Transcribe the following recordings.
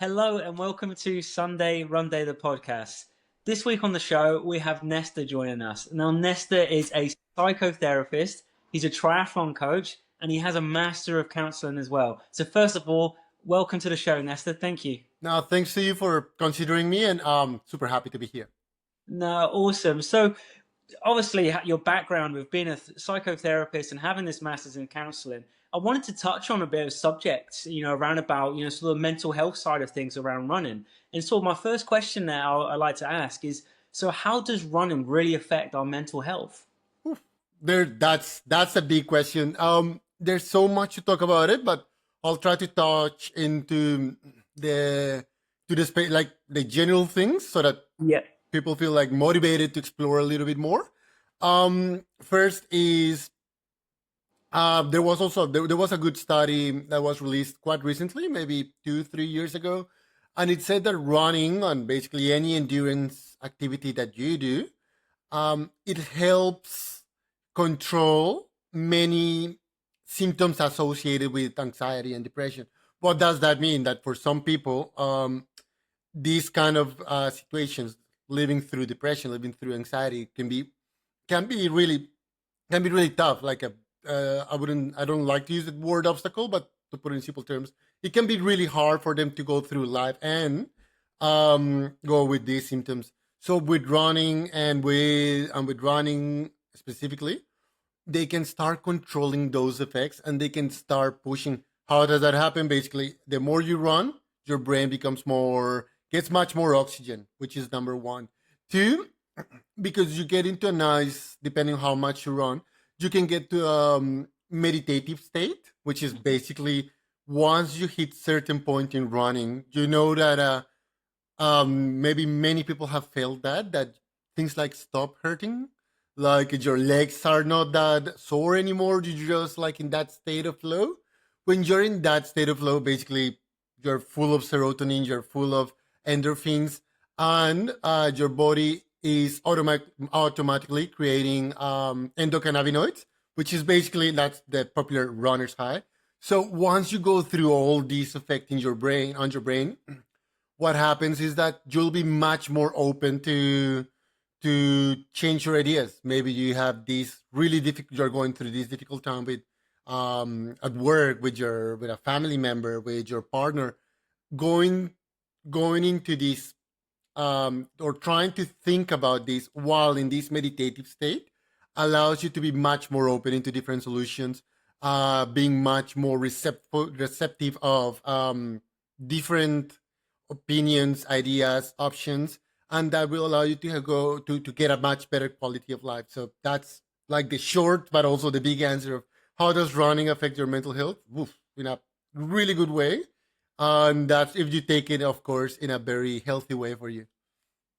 Hello and welcome to Sunday Run Day, the podcast. This week on the show, we have Nestor joining us. Now, Nestor is a psychotherapist, he's a triathlon coach, and he has a master of counselling as well. So, first of all, welcome to the show, Nestor. Thank you. Now, thanks to you for considering me, and I'm super happy to be here. No, awesome. So, obviously, your background with being a psychotherapist and having this master's in counselling, I wanted to touch on a bit of subjects, around about, sort of the mental health side of things around running. And so my first question now I'd like to ask is, so how does running really affect our mental health? Oof. That's a big question. There's so much to talk about it, but I'll try to touch into the to the space like the general things so that Yeah. people feel like motivated to explore a little bit more. First is there was a good study that was released quite recently, maybe 2 3 years ago, and it said that running on basically any endurance activity that you do, it helps control many symptoms associated with anxiety and depression. What does that mean? That for some people, these kind of situations, living through depression, living through anxiety, can be really can be really tough. Like I don't like to use the word obstacle, but to put it in simple terms, it can be really hard for them to go through life and go with these symptoms. So with running specifically, they can start controlling those effects and they can start pushing. How does that happen? Basically, the more you run, your brain gets much more oxygen, which is number one. Two, because you get into a nice, depending on how much you run, you can get to a meditative state, which is basically once you hit certain point in running, you know that maybe many people have felt that things like stop hurting, like your legs are not that sore anymore. You're just like in that state of flow. When you're in that state of flow, basically you're full of serotonin, you're full of endorphins, and your body is automatically creating endocannabinoids, which is basically that's the popular runner's high. So once you go through all these affecting your brain, what happens is that you'll be much more open to change your ideas. Maybe you have these really difficult, you're going through this difficult time with at work with a family member, with your partner, going going into this or trying to think about this while in this meditative state allows you to be much more open into different solutions, being much more receptive of different opinions, ideas, options, and that will allow you to to get a much better quality of life. So that's like the short, but also the big answer of how does running affect your mental health? Oof, in a really good way, and that's if you take it, of course, in a very healthy way for you.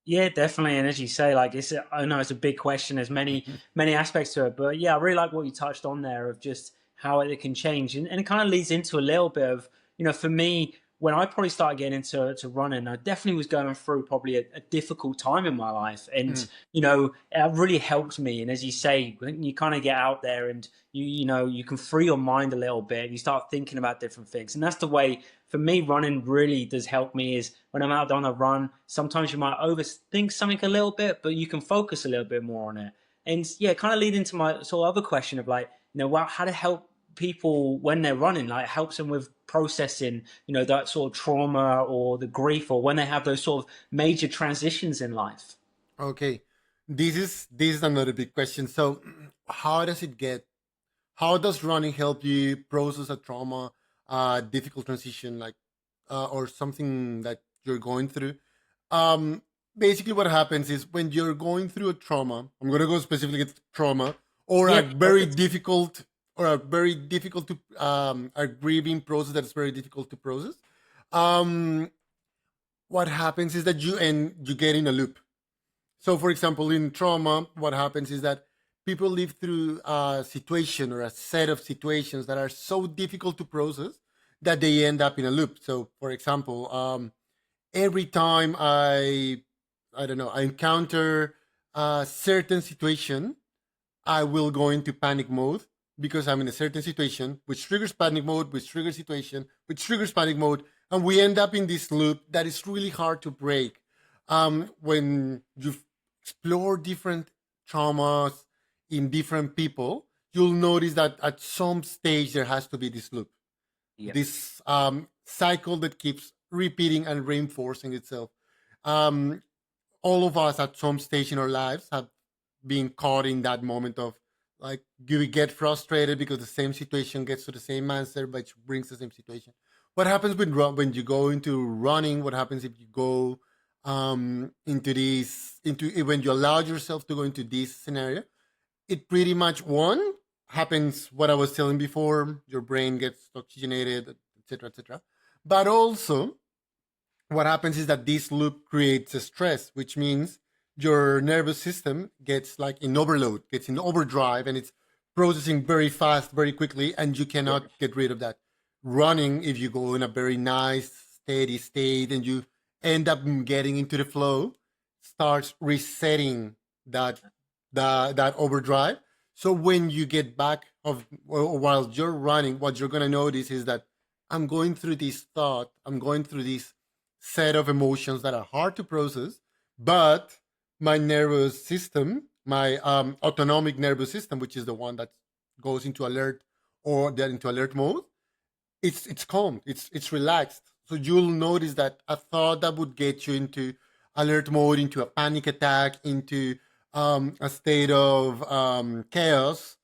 Yeah, definitely. And as you say, like I know it's a big question. There's many aspects to it, but yeah, I really like what you touched on there of just how it can change, and it kind of leads into a little bit of for me when I probably started getting into running, I definitely was going through probably a difficult time in my life, and Mm. it really helped me. And as you say, when you kind of get out there and you can free your mind a little bit, and you start thinking about different things, and that's the way for me, running really does help me is when I'm out on a run, sometimes you might overthink something a little bit, but you can focus a little bit more on it. And yeah, kind of lead into my sort of other question of like, well, how to help people when they're running, like helps them with processing, that sort of trauma or the grief or when they have those sort of major transitions in life. Okay, this is another big question. So, how does it get? How does running help you process a trauma, difficult transition, like or something that you're going through? Um, Basically, what happens is when you're going through a trauma. I'm gonna go specifically at trauma or Yeah, perfect. a very difficult to a grieving process that's very difficult to process. Um, what happens is that you get in a loop. So, for example, in trauma, what happens is that people live through a situation or a set of situations that are so difficult to process that they end up in a loop. So, for example, every time I don't know, I encounter a certain situation, I will go into panic mode because I'm in a certain situation, which triggers panic mode, which triggers situation, which triggers panic mode. And we end up in this loop that is really hard to break. When you explore different traumas in different people, you'll notice that at some stage there has to be this loop, Yep. this cycle that keeps repeating and reinforcing itself. Um, all of us at some stage in our lives have been caught in that moment of like you get frustrated because the same situation gets to the same answer but brings the same situation. What happens when you go into running? What happens if you go into this into when you allow yourself to go into this scenario? It pretty much one happens what I was telling before. Your brain gets oxygenated, etc., etc. But also what happens is that this loop creates a stress, which means your nervous system gets like in overload, gets in overdrive, and it's processing very fast, very quickly, and you Yep. cannot get rid of that. Running, if you go in a very nice, steady state and you end up getting into the flow, starts resetting that that overdrive. So when you get back of while you're running, what you're gonna notice is that I'm going through this thought, I'm going through this set of emotions that are hard to process, but my nervous system, my autonomic nervous system, which is the one that goes into alert or that into alert mode, it's calm, it's relaxed. So you'll notice that a thought that would get you into alert mode, into a panic attack, into a state of chaos,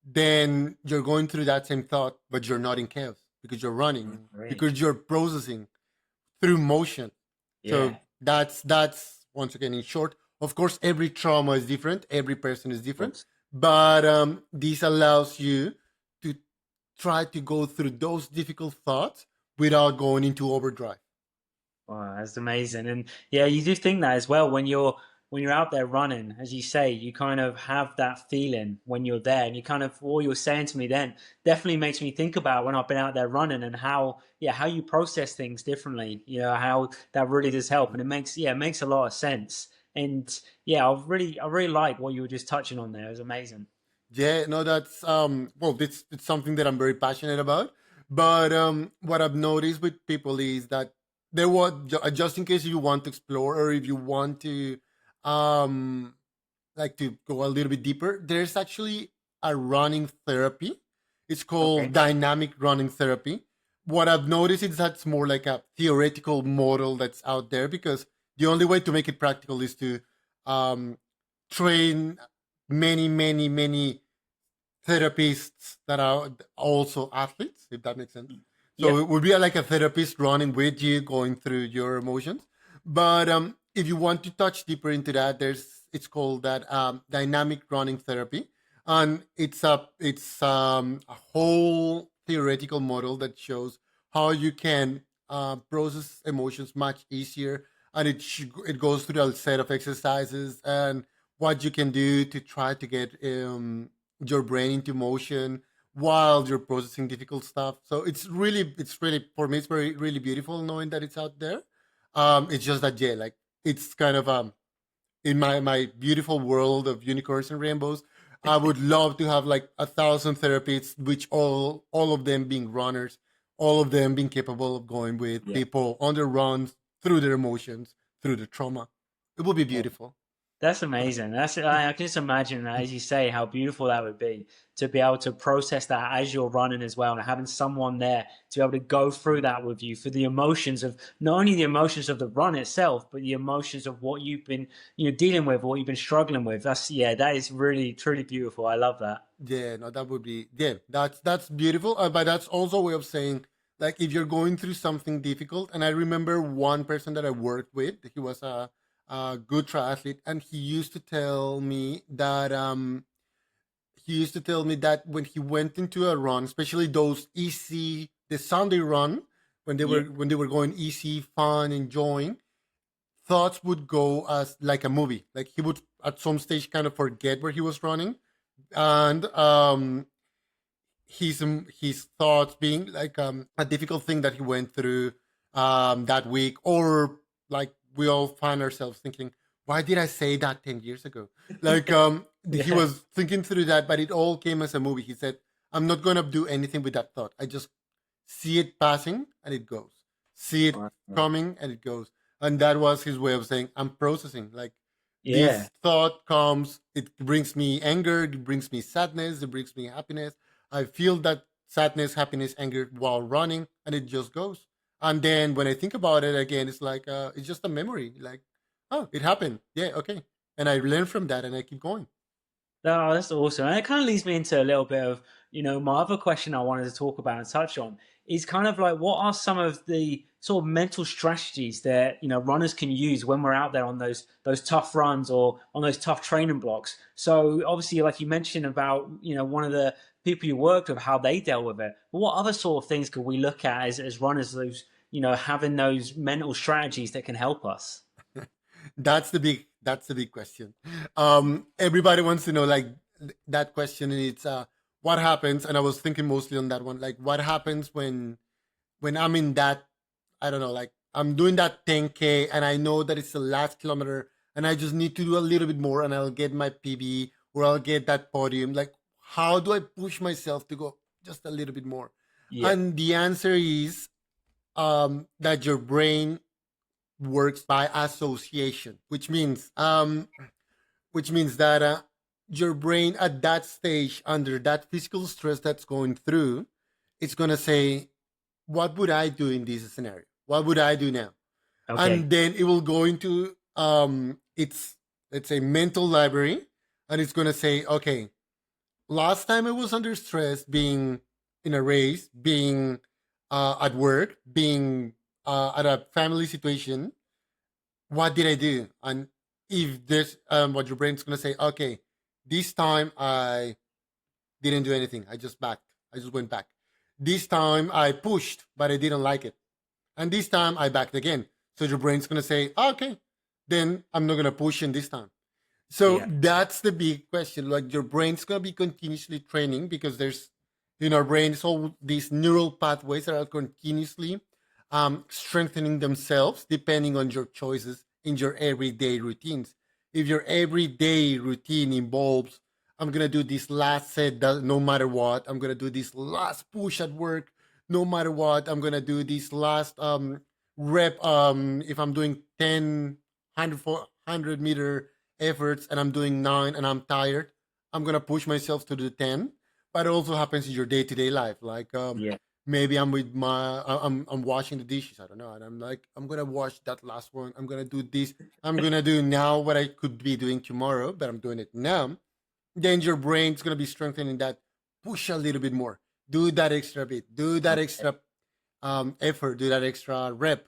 then you're going through that same thought, but you're not in chaos because you're running, Great. because you're processing through motion. So Yeah. that's once again in short. Of course, every trauma is different. Every person is Of different, course. but this allows you to try to go through those difficult thoughts without going into overdrive. Wow, that's amazing. And yeah, you do think that as well when you're out there running, as you say, you kind of have that feeling when you're there. And you kind of what you were saying to me then definitely makes me think about when I've been out there running and how yeah, how you process things differently. You know, how that really does help. And it makes yeah, it makes a lot of sense. And yeah, I really like what you were just touching on there. It was amazing. Yeah, no, that's well, it's something that I'm very passionate about. But what I've noticed with people is that there was just in case you want to explore or if you want to um like to go a little bit deeper, there's actually a running therapy. It's called Okay. dynamic running therapy. What I've noticed is that's more like a theoretical model that's out there because the only way to make it practical is to um, train many therapists that are also athletes, if that makes sense. So it Yep. would be like a therapist running with you, going through your emotions. But if you want to touch deeper into that, there's it's called that dynamic running therapy, and it's a whole theoretical model that shows how you can process emotions much easier, and it goes through a set of exercises and what you can do to try to get your brain into motion while you're processing difficult stuff. So it's really for me it's very really beautiful knowing that it's out there. It's just that yeah, like it's kind of in my beautiful world of unicorns and rainbows. I would love to have like 1,000 therapists, which all of them being runners, all of them being capable of going with Yeah. people on their runs through their emotions, through the trauma. It would be beautiful. That's amazing. I can just imagine, as you say, how beautiful that would be to be able to process that as you're running as well, and having someone there to be able to go through that with you for the emotions of not only the emotions of the run itself, but the emotions of what you've been dealing with, what you've been struggling with. That's yeah, that is really truly beautiful. I love that. Yeah, no, that would be yeah. That's beautiful, but that's also a way of saying like if you're going through something difficult. And I remember one person that I worked with. He was a good triathlete, and he used to tell me that when he went into a run, especially those easy the Sunday run Yeah, when they were going easy, fun, enjoying, thoughts would go as like a movie. Like he would at some stage kind of forget where he was running and his thoughts being like a difficult thing that he went through that week, or like we all find ourselves thinking, why did I say that 10 years ago? Like he yeah, was thinking through that, but it all came as a movie. He said, I'm not gonna do anything with that thought. I just see it passing and it goes. see it Right. coming, and it goes. And that was his way of saying, I'm processing. Like Yeah. this thought comes, it brings me anger, it brings me sadness, it brings me happiness. I feel that sadness, happiness, anger while running, and it just goes. And then when I think about it again, it's like it's just a memory. Like, oh, it happened. Yeah, okay. And I learn from that, and I keep going. Oh, that's awesome. And it kind of leads me into a little bit of, my other question I wanted to talk about and touch on is kind of like what are some of the sort of mental strategies that, runners can use when we're out there on those tough runs or on those tough training blocks. So obviously, like you mentioned about, one of the people you worked with, how they dealt with it. But what other sort of things could we look at as runners, those, having those mental strategies that can help us? That's the big question. Everybody wants to know like that question, and it's what happens. And I was thinking mostly on that one, like what happens when I'm in that, I don't know, like I'm doing that 10K and I know that it's the last kilometer and I just need to do a little bit more and I'll get my PB or I'll get that podium. Like, how do I push myself to go just a little bit more? Yeah. And the answer is that your brain works by association, which means that your brain at that stage under that physical stress that's going through, it's gonna say, what would I do in this scenario? What would I do now? Okay. And then it will go into its, let's say, mental library, and it's gonna say, okay, last time I was under stress, being in a race, being at work, being at a family situation, what did I do? And if this, what your brain's gonna say, okay, this time I didn't do anything. I just backed. I just went back. This time I pushed, but I didn't like it. And this time I backed again. So your brain's gonna say, okay, then I'm not gonna push in this time. So Yeah. that's the big question. Like your brain's gonna be continuously training because there's in our brains all these neural pathways that are continuously strengthening themselves depending on your choices in your everyday routines. If your everyday routine involves, I'm gonna do this last set no matter what, I'm gonna do this last push at work no matter what, I'm gonna do this last rep if I'm doing 10 100 meter efforts and I'm doing 9 and I'm tired, I'm gonna push myself to the 10. But it also happens in your day to day life. Like Yeah. maybe I'm washing the dishes. I don't know, and I'm like, I'm gonna wash that last one. I'm gonna do this. I'm gonna do now what I could be doing tomorrow, but I'm doing it now. Then your brain's gonna be strengthening that. Push a little bit more. Do that extra bit. Do that extra effort. Do that extra rep.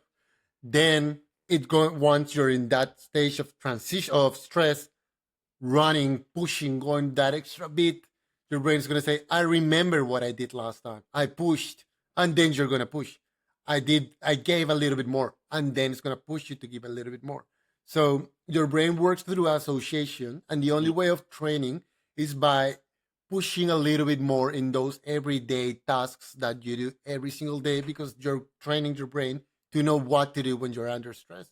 Then it go once you're in that stage of transition of stress, running, pushing, going that extra bit, your brain's gonna say, I remember what I did last time. I pushed, and then you're gonna push. I gave a little bit more, and then it's gonna push you to give a little bit more. So your brain works through association, and the only Yeah. way of training is by pushing a little bit more in those everyday tasks that you do every single day because you're training your brain to know what to do when you're under stress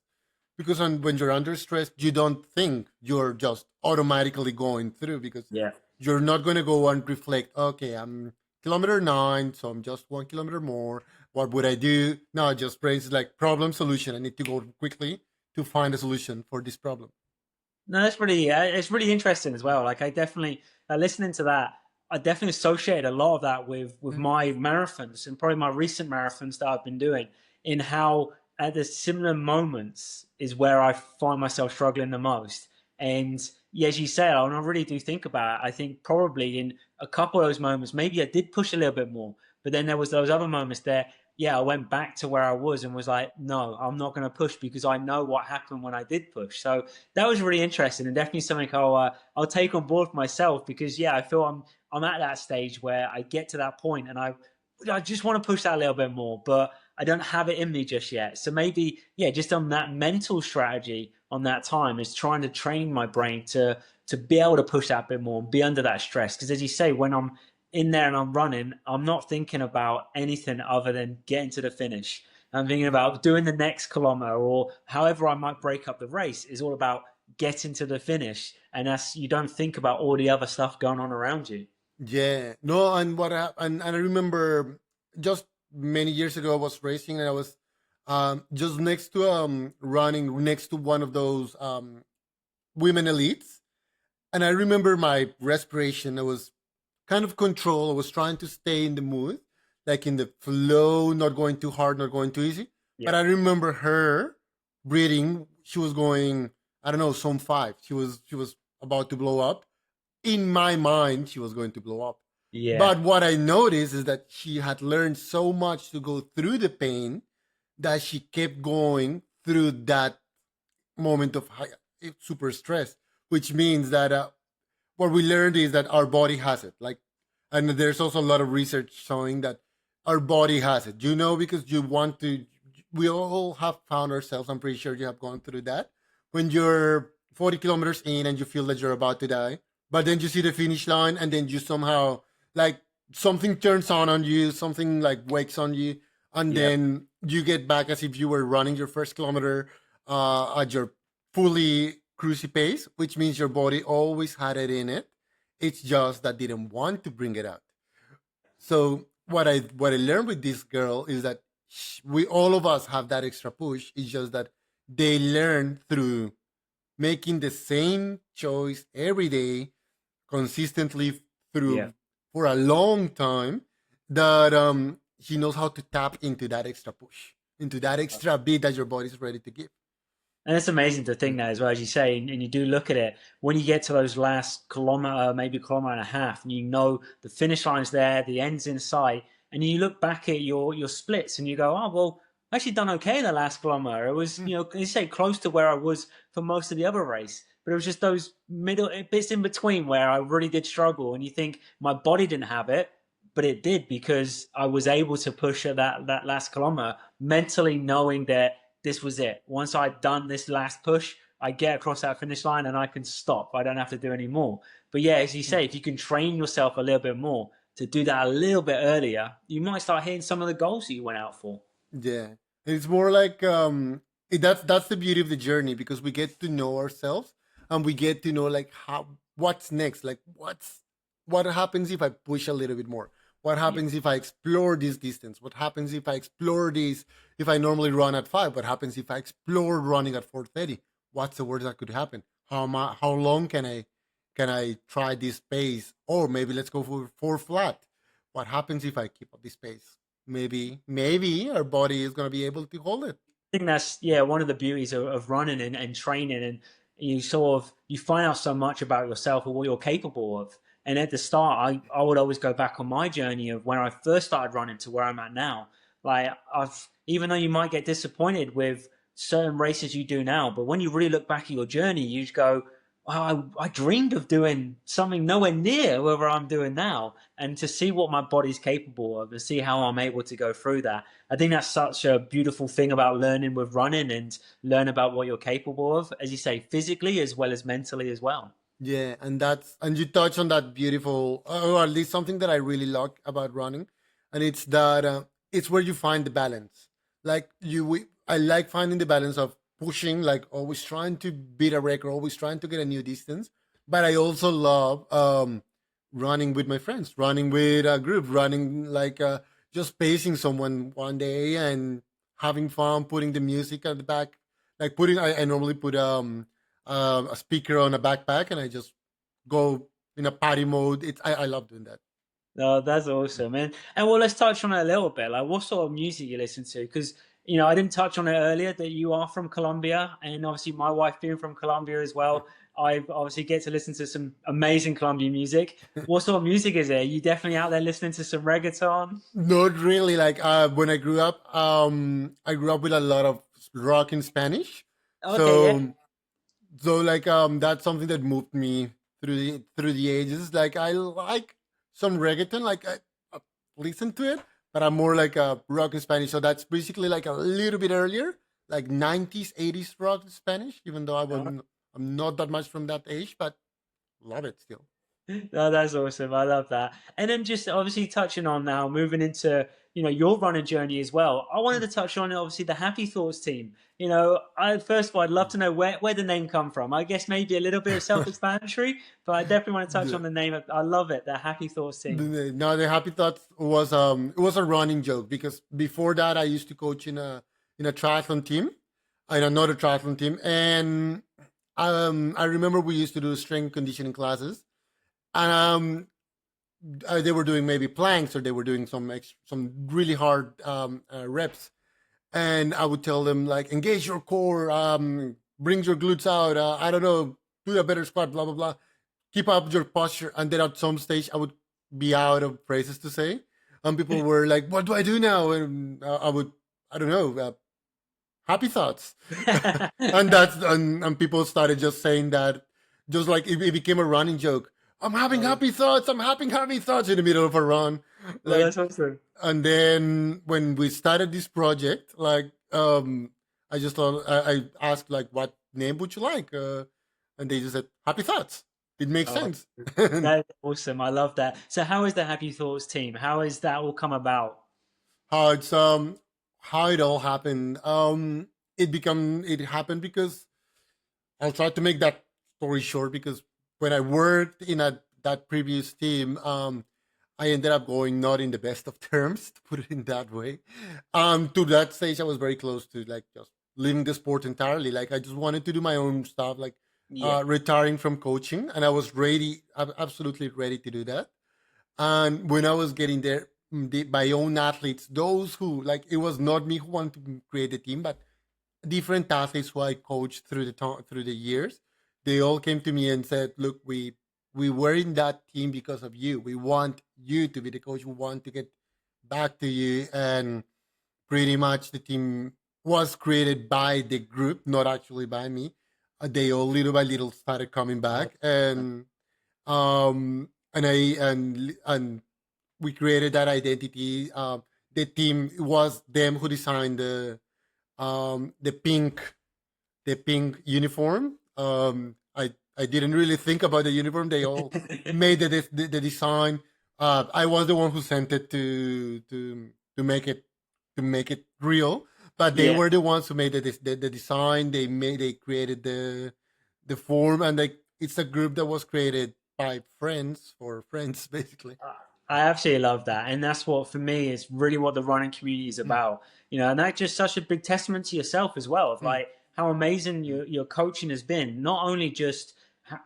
because when you're under stress you don't think, you're just automatically going through because Yeah. you're not going to go and reflect, okay, I'm kilometer 9 so I'm just 1 kilometer more, what would I do? No, just brains like problem solution, I need to go quickly to find a solution for this problem. No, that's really it's really interesting as well. Like I definitely listening to that, I definitely associate a lot of that with Yeah. my marathons and probably my recent marathons that I've been doing. In how at the similar moments is where I find myself struggling the most. And yeah, as you say, and I really do think about it, I think probably in a couple of those moments, maybe I did push a little bit more, but then there was those other moments there. Yeah, I went back to where I was and was like, no, I'm not going to push because I know what happened when I did push. So that was really interesting and definitely something I'll take on board for myself because yeah, I feel I'm at that stage where I get to that point and I just want to push that a little bit more, but I don't have it in me just yet. So maybe yeah, just on that mental strategy on that time is trying to train my brain to be able to push that bit more and be under that stress. Because as you say, when I'm in there and I'm running, I'm not thinking about anything other than getting to the finish. I'm thinking about doing the next kilometer or however I might break up the race is all about getting to the finish. And that's you don't think about all the other stuff going on around you. Yeah, no, and and I remember just many years ago I was racing and I was just next to running next to one of those women elites. And I remember my respiration. I was kind of control. I was trying to stay in the mood, like in the flow, not going too hard, not going too easy. But Yeah. I remember her breathing. She was going, I don't know, some five. She was about to blow up. In my mind, she was going to blow up. Yeah. But what I noticed is that she had learned so much to go through the pain that she kept going through that moment of high, super stress, which means that what we learned is that our body has it. Like, and there's also a lot of research showing that our body has it. You know, because you want to. We all have found ourselves. I'm pretty sure you have gone through that when you're 40 kilometers in and you feel that you're about to die, but then you see the finish line and then you somehow like something turns on you, something like wakes on you, and Yeah. then you get back as if you were running your first kilometer at your fully cruisy pace, which means your body always had it in it. It's just that didn't want to bring it out. So what I learned with this girl is that we all of us have that extra push. It's just that they learn through making the same choice every day, consistently Yeah. through for a long time. That he knows how to tap into that extra push, into that extra beat that your body's ready to give. And it's amazing to think that as well, as you say, and you do look at it, when you get to those last kilometre, maybe kilometre and a half, and you know the finish line's there, the end's in sight, and you look back at your splits and you go, oh, well, I actually done okay the last kilometre. It was, Mm, you say close to where I was for most of the other race. But it was just those middle bits in between where I really did struggle. And you think my body didn't have it, but it did because I was able to push at that last kilometre, mentally knowing that this was it. Once I'd done this last push, I get across that finish line and I can stop. I don't have to do any more. But yeah, as you mm. say, if you can train yourself a little bit more to do that a little bit earlier, you might start hitting some of the goals that you went out for. Yeah, it's more like that's the beauty of the journey because we get to know ourselves and we get to know like how what's next, like what happens if I push a little bit more. What Yeah. happens if I explore this distance? What happens if I explore this? If I normally run at 5, what happens if I explore running at 4:30? What's the worst that could happen? How long can I try this pace? Or maybe let's go for 4 flat. What happens if I keep up this pace? Maybe our body is going to be able to hold it. I think that's one of the beauties of running and training, and you sort of you find out so much about yourself and what you're capable of. And at the start, I would always go back on my journey of when I first started running to where I'm at now. Like I've even though you might get disappointed with certain races you do now, but when you really look back at your journey, you just go, "Wow, I dreamed of doing something nowhere near where I'm doing now." And to see what my body's capable of and see how I'm able to go through that, I think that's such a beautiful thing about learning with running and learn about what you're capable of, as you say, physically as well as mentally as well. Yeah, and you touch on that beautiful, or at least something that I really like about running, and it's that it's where you find the balance. Like I like finding the balance of pushing, like always trying to beat a record, always trying to get a new distance. But I also love running with my friends, running with a group, running like just pacing someone one day and having fun, putting the music at the back, like putting. I normally put a speaker on a backpack, and I just go in a party mode. I love doing that. No, that's awesome, man. And well, let's touch on it a little bit. Like, what sort of music you listen to? Because I didn't touch on it earlier that you are from Colombia, and obviously my wife being from Colombia as well. I obviously get to listen to some amazing Colombian music. What sort of music is it? Are you definitely out there listening to some reggaeton? Not really. Like when I grew up with a lot of rock in Spanish. Okay, yeah. So like that's something that moved me through the ages. Like I like some reggaeton. Like I listen to it, but I'm more like a rock in Spanish. So that's basically like a little bit earlier, like 90s, 80s rock in Spanish. Even though I'm not that much from that age, but love it still. No, that's awesome. I love that. And then just obviously touching on now, moving into, your running journey as well. I wanted to touch on obviously the Happy Thoughts team. First of all, I'd love to know where the name come from. I guess maybe a little bit self-explanatory, but I definitely want to touch on the name. I love it, the Happy Thoughts team. No, the happy thoughts was it was a running joke because before that I used to coach in in a triathlon team, in another triathlon team, and I remember we used to do strength conditioning classes, and they were doing maybe planks or they were doing some really hard reps, and I would tell them like engage your core, bring your glutes out, I don't know, do a better squat, blah blah blah, keep up your posture, and then at some stage I would be out of phrases to say, and people were like, "What do I do now?" And I would, I don't know, happy thoughts, and people started just saying that, just like it became a running joke. I'm having Oh, happy thoughts. I'm having happy thoughts in the middle of a run, well, like. that's awesome. And then when we started this project, like, I just thought I asked like, what name would you like? And they just said happy thoughts. It makes Oh, sense. How that's awesome. I love that. So, how is the Happy Thoughts team? How is that all come about? it's how it all happened. It happened because I'll try to make that story short, because when I worked in that previous team, I ended up going not in the best of terms, to put it in that way. To that stage, I was very close to like just leaving the sport entirely. Like I just wanted to do my own stuff, like Yeah. retiring from coaching, and I was ready, absolutely ready to do that. And when I was getting there, my own athletes, those who like, it was not me who wanted to create the team, but different athletes who I coached through the years, they all came to me and said, "Look, we were in that team because of you. We want you to be the coach. We want to get back to you." And pretty much the team was created by the group, not actually by me. They all little by little started coming Oh, back, and we created that identity. The team, it was them who designed the pink uniform. I didn't really think about the uniform. They all made the design. I was the one who sent it to make it real, but they yeah. were the ones who made the design. They created the form, and it's a group that was created by friends for friends, basically. I absolutely love that. And that's what, for me, is really what the running community is Mm, about. And that's just such a big testament to yourself as well, of mm, like how amazing your coaching has been. Not only just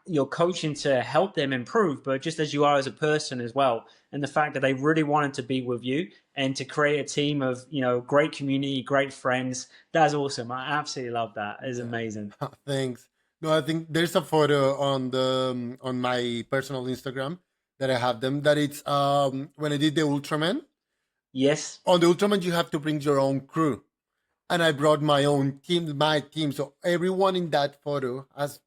your coaching to help them improve, but just as you are as a person as well. And the fact that they really wanted to be with you and to create a team of, great community, great friends. That's awesome. I absolutely love that. It's yeah. amazing. Thanks. No, I think there's a photo on my personal Instagram that I have them. That it's when I did the Ultraman. Yes. On the Ultraman, you have to bring your own crew, and I brought my own team, my team. So everyone in that photo has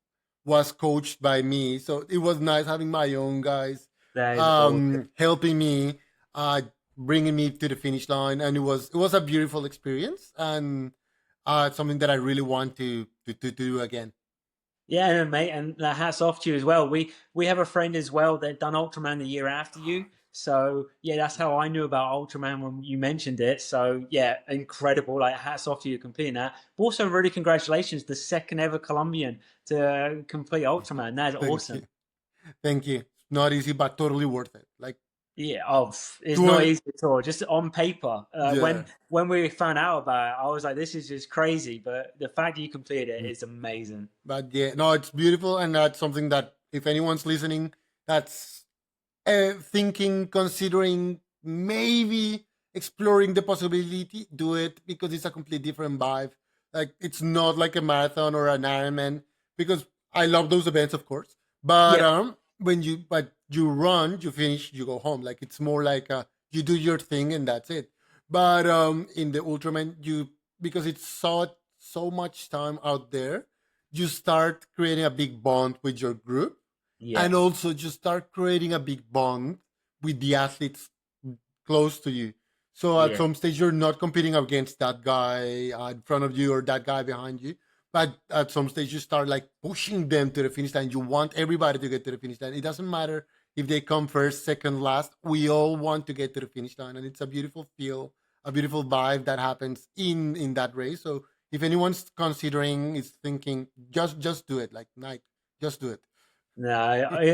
was coached by me. So it was nice having my own guys That is awesome. helping me, uh, bringing me to the finish line, and it was a beautiful experience, and something that I really want to do again. Yeah, and mate, and hats off to you as well. We have a friend as well that done Ultraman the year after you. So yeah, that's how I knew about Ultraman when you mentioned it. So yeah, incredible. Like hats off to you completing that. But also really congratulations, the second ever Colombian to complete Ultraman. That is Thank you. awesome. Thank you. Not easy, but totally worth it. Like, Yeah, oh, it's to not a, easy at all. Just on paper, yeah. when we found out about it, I was like, "This is just crazy." But the fact that you completed it Mm. is amazing. But yeah, no, it's beautiful, and that's something that if anyone's listening, that's thinking, considering, maybe exploring the possibility, do it, because it's a complete different vibe. Like, it's not like a marathon or an Ironman, because I love those events, of course. But Yep. when you run, you finish, you go home. Like, it's more like you do your thing and that's it. But in the Ultraman, you, because it's so much time out there, you start creating a big bond with your group, Yeah. and also just start creating a big bond with the athletes close to you. So at Yeah. some stage, you're not competing against that guy in front of you or that guy behind you, but at some stage, you start like pushing them to the finish line. You want everybody to get to the finish line. It doesn't matter if they come first, second, last. We all want to get to the finish line, and it's a beautiful feel, a beautiful vibe that happens in that race. So if anyone's considering, is thinking, just do it. Like Nike, just do it. No,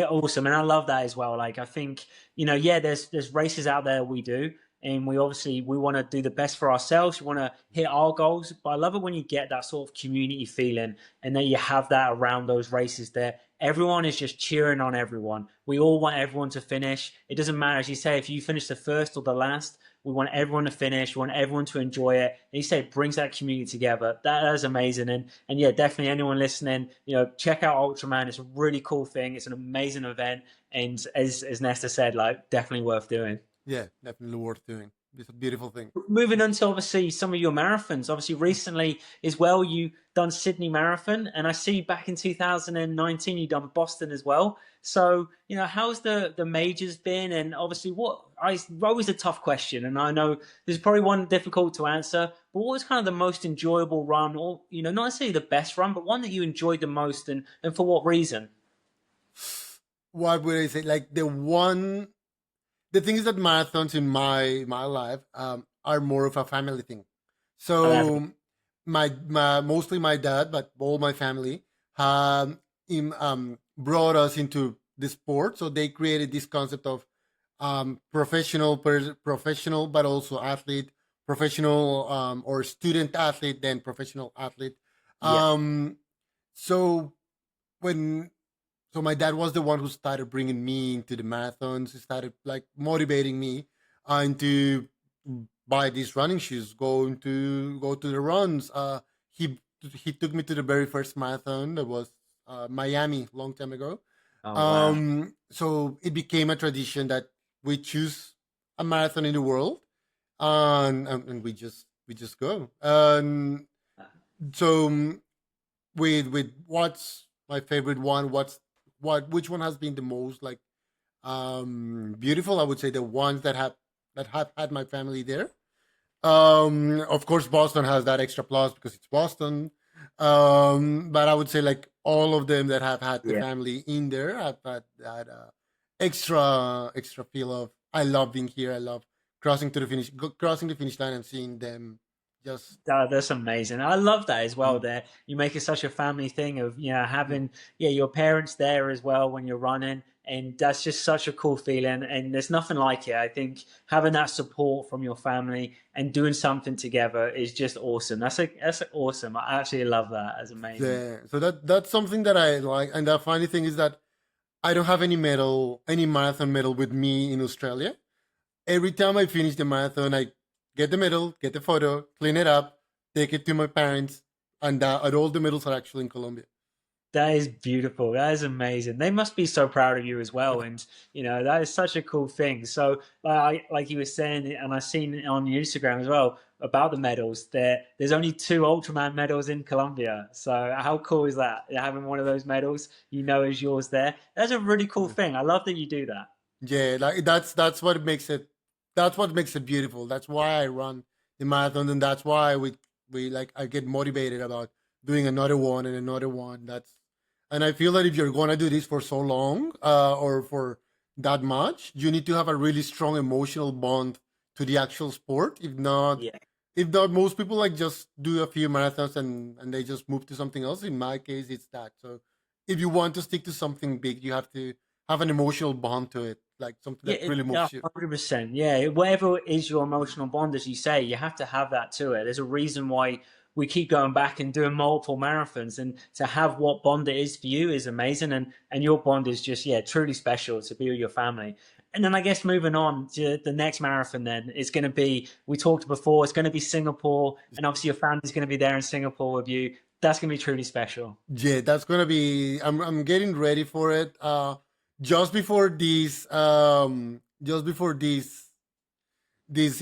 awesome, and I love that as well. Like, I think yeah, there's races out there we do, and we want to do the best for ourselves. We want to hit our goals. But I love it when you get that sort of community feeling, and then you have that around those races there. Everyone is just cheering on everyone. We all want everyone to finish. It doesn't matter, as you say, if you finish the first or the last. We want everyone to finish. We want everyone to enjoy it. And you say it brings that community together. That is amazing. And yeah, definitely anyone listening, check out Ultraman. It's a really cool thing. It's an amazing event. And as Nestor said, like definitely worth doing. Yeah, definitely worth doing. It's a beautiful thing. Moving on to obviously some of your marathons. Obviously, recently as well, you done Sydney Marathon, and I see back in 2019 you done Boston as well. So, how's the majors been? And obviously, what I always a tough question, and I know there's probably one difficult to answer. But what was kind of the most enjoyable run, or not necessarily the best run, but one that you enjoyed the most, and for what reason? What would I say? Like the thing is that marathons in my life are more of a family thing. Oh, that's So my mostly my dad, but all my family brought us into the sport. So they created this concept of professional, but also athlete, professional or student athlete, then professional athlete. yeah, Um, so when my dad was the one who started bringing me into the marathons. He started like motivating me into buy these running shoes, go to the runs. He took me to the very first marathon that was Miami long time ago. oh wow, So it became a tradition that we choose a marathon in the world, and we just go. So with what's my favorite one, which one has been the most like beautiful? I would say the ones that have had my family there. Of course, Boston has that extra plus because it's Boston. But I would say like all of them that have had the yeah. family in there have had that extra feel of I love being here. I love crossing the finish line and seeing them just That's amazing. I love that as well. mm, There, you make it such a family thing of having your parents there as well when you're running, and that's just such a cool feeling. And there's nothing like it. I think having that support from your family and doing something together is just awesome. That's awesome. I absolutely love that. That's amazing. yeah. So that's something that I like. And the funny thing is that I don't have any marathon medal with me in Australia. Every time I finish the marathon, I get the medal, get the photo, clean it up, take it to my parents, and all the medals are actually in Colombia. That is beautiful. That is amazing. They must be so proud of you as well. And that is such a cool thing. So, like you were saying, and I've seen it on your Instagram as well about the medals. There's only two Ultraman medals in Colombia. So, how cool is that? Having one of those medals, is yours there. That's a really cool thing. I love that you do that. Yeah, like that's what makes it. That's what makes it beautiful. That's why I run the marathon, and that's why we like I get motivated about doing another one and another one. And I feel that if you're gonna do this for so long, or for that much, you need to have a really strong emotional bond to the actual sport. Yeah. If not, most people like just do a few marathons and they just move to something else. In my case, it's that. So if you want to stick to something big, you have to have an emotional bond to it, like something Yeah, that really yeah, moves you. 100%. Yeah, whatever is your emotional bond, as you say, you have to have that to it. There's a reason why we keep going back and doing multiple marathons, and to have what bond it is for you is amazing. And your bond is just truly special to be with your family. And then I guess moving on to the next marathon, then it's going to be, we talked before, it's going to be Singapore, and obviously your family's going to be there in Singapore with you. That's going to be truly special. Yeah, that's gonna be. I'm getting ready for it. Just before this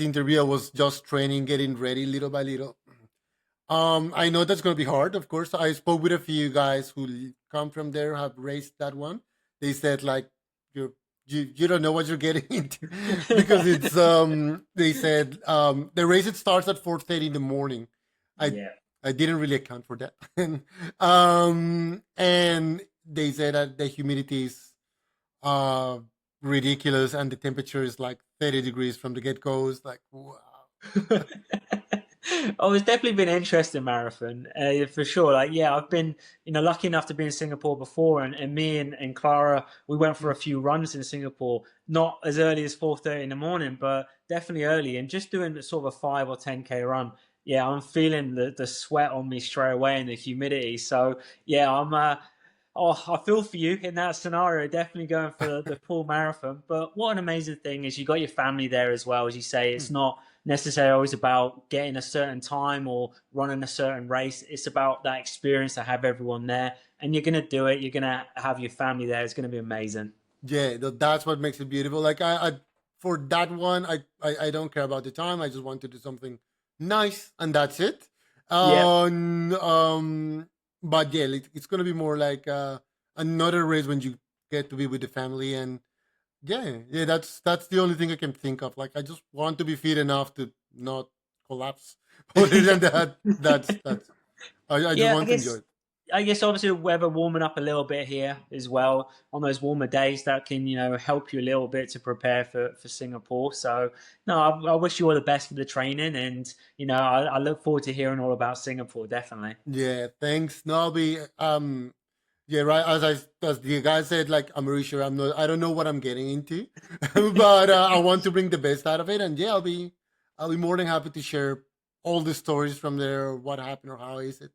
interview, I was just training, getting ready little by little. I know that's gonna be hard. Of course, I spoke with a few guys who come from there, have raced that one. They said like you don't know what you're getting into because it's they said the race it starts at 4:30 in the morning. I Yeah. I didn't really account for that. And they said that the humidity is uh ridiculous and the temperature is like 30 degrees from the get go. It's like wow. Oh, it's definitely been an interesting marathon, for sure. Like, yeah, I've been, lucky enough to be in Singapore before, and me and Clara, we went for a few runs in Singapore, not as early as 4:30 in the morning, but definitely early, and just doing sort of a 5 or 10K run. Yeah, I'm feeling the sweat on me straight away and the humidity. So yeah, Oh, I feel for you in that scenario. Definitely going for the full marathon. But what an amazing thing is you got your family there as well. As you say, it's not necessarily always about getting a certain time or running a certain race. It's about that experience to have everyone there. And you're going to do it. You're going to have your family there. It's going to be amazing. Yeah, that's what makes it beautiful. Like I for that one, I don't care about the time. I just want to do something nice, and that's it. Yeah. Um, um, but yeah, it's gonna be more like another race when you get to be with the family, and yeah, that's the only thing I can think of. Like I just want to be fit enough to not collapse. Other than that, that's I just Yeah, I want to enjoy guess it. I guess obviously the weather warming up a little bit here as well on those warmer days that can help you a little bit to prepare for Singapore. So no, I wish you all the best for the training, and I look forward to hearing all about Singapore. Definitely. Yeah, thanks, Nobby. Yeah, right. As the guy said, like I'm really sure I don't know what I'm getting into, but I want to bring the best out of it, and yeah, I'll be more than happy to share all the stories from there, what happened or how is it.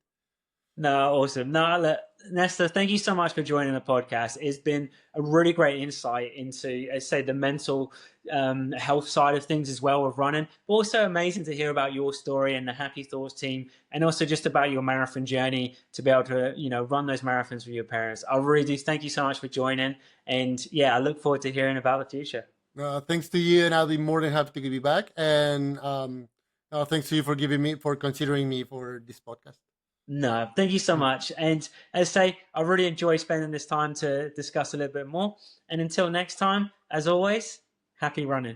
No, awesome. No, look, Nestor, thank you so much for joining the podcast. It's been a really great insight into, I say, the mental health side of things as well with running. But also amazing to hear about your story and the Happy Thoughts team, and also just about your marathon journey to be able to, run those marathons with your parents. I really do thank you so much for joining, and yeah, I look forward to hearing about the future. Thanks to you, and I'll be more than happy to give you back. And thanks to you for considering me for this podcast. No, thank you so much. And as I say, I really enjoy spending this time to discuss a little bit more. And until next time, as always, happy running.